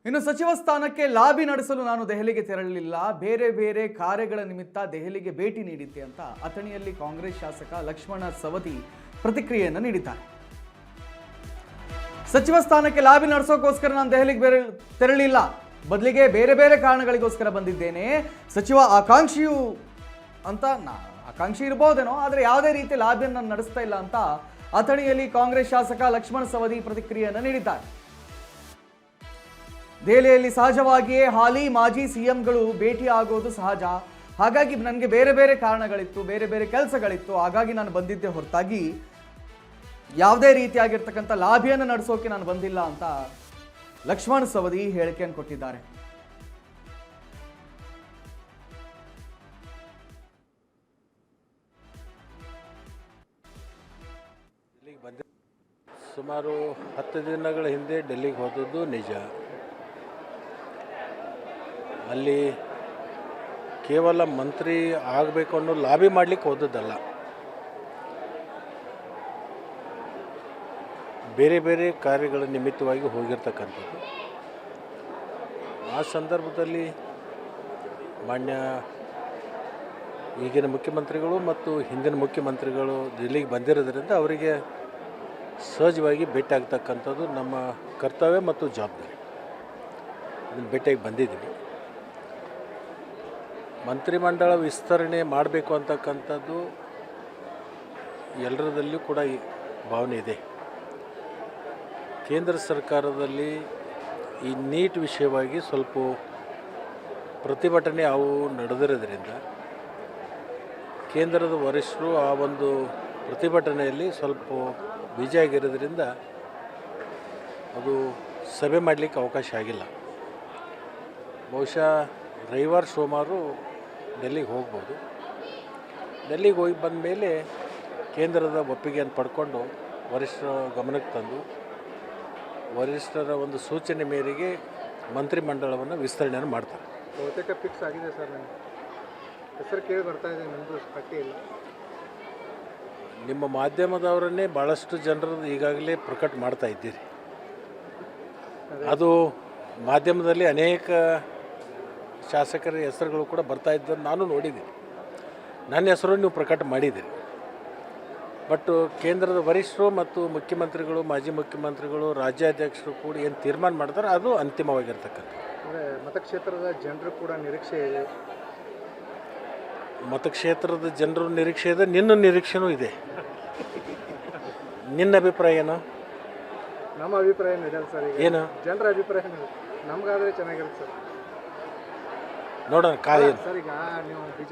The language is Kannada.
ಇನ್ನು ಸಚಿವ ಸ್ಥಾನಕ್ಕೆ ಲಾಬಿ ನಡೆಸಲು ನಾನು ದೆಹಲಿಗೆ ತೆರಳಲಿಲ್ಲ, ಬೇರೆ ಬೇರೆ ಕಾರ್ಯಗಳ ನಿಮಿತ್ತ ದೆಹಲಿಗೆ ಭೇಟಿ ನೀಡಿದ್ದೆ ಅಂತ ಅಥಣಿಯಲ್ಲಿ ಕಾಂಗ್ರೆಸ್ ಶಾಸಕ ಲಕ್ಷ್ಮಣ ಸವದಿ ಪ್ರತಿಕ್ರಿಯೆಯನ್ನು ನೀಡಿದ್ದಾರೆ. ಸಚಿವ ಸ್ಥಾನಕ್ಕೆ ಲಾಬಿ ನಡೆಸೋಕೋಸ್ಕರ ನಾನು ದೆಹಲಿಗೆ ತೆರಳಿಲ್ಲ, ಬದಲಿಗೆ ಬೇರೆ ಬೇರೆ ಕಾರಣಗಳಿಗೋಸ್ಕರ ಬಂದಿದ್ದೇನೆ. ಸಚಿವ ಆಕಾಂಕ್ಷಿಯು ಅಂತ ಆಕಾಂಕ್ಷಿ ಇರಬಹುದೇನೋ, ಆದರೆ ಯಾವುದೇ ರೀತಿ ಲಾಬಿಯನ್ನು ನಾನು ನಡೆಸ್ತಾ ಇಲ್ಲ ಅಂತ ಅಥಣಿಯಲ್ಲಿ ಕಾಂಗ್ರೆಸ್ ಶಾಸಕ ಲಕ್ಷ್ಮಣ ಸವದಿ ಪ್ರತಿಕ್ರಿಯೆಯನ್ನು ನೀಡಿದ್ದಾರೆ. ದೆಹಲಿಯಲ್ಲಿ ಸಹಜವಾಗಿಯೇ ಹಾಲಿ ಮಾಜಿ ಸಿಎಂಗಳು ಭೇಟಿ ಆಗೋದು ಸಹಜ. ಹಾಗಾಗಿ ನನಗೆ ಬೇರೆ ಬೇರೆ ಕಾರಣಗಳಿತ್ತು, ಬೇರೆ ಬೇರೆ ಕೆಲಸಗಳಿತ್ತು, ಹಾಗಾಗಿ ನಾನು ಬಂದಿದ್ದೆ ಹೊರತಾಗಿ ಯಾವುದೇ ರೀತಿಯಾಗಿರ್ತಕ್ಕಂಥ ಲಾಭಿಯನ್ನು ನಡೆಸೋಕೆ ನಾನು ಬಂದಿಲ್ಲ ಅಂತ ಲಕ್ಷ್ಮಣ ಸವದಿ ಹೇಳಿಕೆಯನ್ನು ಕೊಟ್ಟಿದ್ದಾರೆ. ಸುಮಾರು 10 ದಿನಗಳ ಹಿಂದೆ ಡೆಲ್ಲಿಗೆ ಹೋದದ್ದು ನಿಜ. ಅಲ್ಲಿ ಕೇವಲ ಮಂತ್ರಿ ಆಗಬೇಕು ಅನ್ನೋ ಲಾಬಿ ಮಾಡಲಿಕ್ಕೆ ಹೋದದ್ದಲ್ಲ, ಬೇರೆ ಬೇರೆ ಕಾರ್ಯಗಳ ನಿಮಿತ್ತವಾಗಿ ಹೋಗಿರ್ತಕ್ಕಂಥದ್ದು. ಆ ಸಂದರ್ಭದಲ್ಲಿ ಮಾನ್ಯ ಈಗಿನ ಮುಖ್ಯಮಂತ್ರಿಗಳು ಮತ್ತು ಹಿಂದಿನ ಮುಖ್ಯಮಂತ್ರಿಗಳು ದಿಲ್ಲಿಗೆ ಬಂದಿರೋದ್ರಿಂದ ಅವರಿಗೆ ಸಹಜವಾಗಿ ಭೇಟಿ ಆಗ್ತಕ್ಕಂಥದ್ದು ನಮ್ಮ ಕರ್ತವ್ಯ ಮತ್ತು ಜವಾಬ್ದಾರಿ. ಅದನ್ನು ಭೇಟಿಯಾಗಿ ಬಂದಿದ್ದೀವಿ. ಮಂತ್ರಿಮಂಡಲ ವಿಸ್ತರಣೆ ಮಾಡಬೇಕು ಅಂತಕ್ಕಂಥದ್ದು ಎಲ್ಲರದಲ್ಲೂ ಕೂಡ ಈ ಭಾವನೆ ಇದೆ. ಕೇಂದ್ರ ಸರ್ಕಾರದಲ್ಲಿ ಈ ನೀಟ್ ವಿಷಯವಾಗಿ ಸ್ವಲ್ಪ ಪ್ರತಿಭಟನೆ ಅವು ನಡೆದಿರೋದ್ರಿಂದ ಕೇಂದ್ರದ ವರಿಷ್ಠರು ಆ ಒಂದು ಪ್ರತಿಭಟನೆಯಲ್ಲಿ ಸ್ವಲ್ಪ ಬಿಜಿ ಆಗಿರೋದ್ರಿಂದ ಅದು ಸಭೆ ಮಾಡಲಿಕ್ಕೆ ಅವಕಾಶ ಆಗಿಲ್ಲ. ಬಹುಶಃ ರವಿವಾರ ಸೋಮವಾರ ಡೆಲ್ಲಿಗೆ ಹೋಗ್ಬೋದು. ಡೆಲ್ಲಿಗೆ ಹೋಗಿ ಬಂದ ಮೇಲೆ ಕೇಂದ್ರದ ಒಪ್ಪಿಗೆಯನ್ನು ಪಡ್ಕೊಂಡು ವರಿಷ್ಠರ ಗಮನಕ್ಕೆ ತಂದು ವರಿಷ್ಠರ ಒಂದು ಸೂಚನೆ ಮೇರೆಗೆ ಮಂತ್ರಿಮಂಡಲವನ್ನು ವಿಸ್ತರಣೆಯನ್ನು ಮಾಡ್ತಾರೆ. ಬಹುತೇಕ ಫಿಕ್ಸ್ ಆಗಿದೆ ಸರ್. ನನಗೆ ಹೆಸರು ಕೇಳಿ ಬರ್ತಾ ಇದೆ, ನಮ್ಮದು ಪಟ್ಟಿ ಇಲ್ಲ. ನಿಮ್ಮ ಮಾಧ್ಯಮದವರನ್ನೇ ಭಾಳಷ್ಟು ಜನರದ್ದು ಈಗಾಗಲೇ ಪ್ರಕಟ ಮಾಡ್ತಾ ಇದ್ದೀರಿ. ಅದು ಮಾಧ್ಯಮದಲ್ಲಿ ಅನೇಕ ಶಾಸಕರ ಹೆಸರುಗಳು ಕೂಡ ಬರ್ತಾ ಇದ್ದನ್ನು ನಾನು ನೋಡಿದ್ದೀನಿ. ನನ್ನ ಹೆಸರು ನೀವು ಪ್ರಕಟ ಮಾಡಿದ್ದೀರಿ. ಬಟ್ ಕೇಂದ್ರದ ವರಿಷ್ಠರು ಮತ್ತು ಮುಖ್ಯಮಂತ್ರಿಗಳು, ಮಾಜಿ ಮುಖ್ಯಮಂತ್ರಿಗಳು, ರಾಜ್ಯಾಧ್ಯಕ್ಷರು ಕೂಡ ಏನು ತೀರ್ಮಾನ ಮಾಡ್ತಾರೆ ಅದು ಅಂತಿಮವಾಗಿರ್ತಕ್ಕಂಥ. ಮತಕ್ಷೇತ್ರದ ಜನರು ಕೂಡ ನಿರೀಕ್ಷೆ ಇದೆ. ಮತಕ್ಷೇತ್ರದ ಜನರ ನಿರೀಕ್ಷೆ ಇದೆ, ನಿನ್ನ ನಿರೀಕ್ಷೆನೂ ಇದೆ. ನಿನ್ನ ಅಭಿಪ್ರಾಯ ಏನು? ನಮ್ಮ ಅಭಿಪ್ರಾಯ ನಡೆಯಲ್ಲ ಸರ್. ಏನು ಜನರ ಅಭಿಪ್ರಾಯ ನಮಗಾದರೆ ಚೆನ್ನಾಗಿರುತ್ತೆ ಸರ್. ನೋಡೋಣ ಕಾಯಿ ಸರ್. ಈಗ ನೀವು ಬಿಜೆಪಿ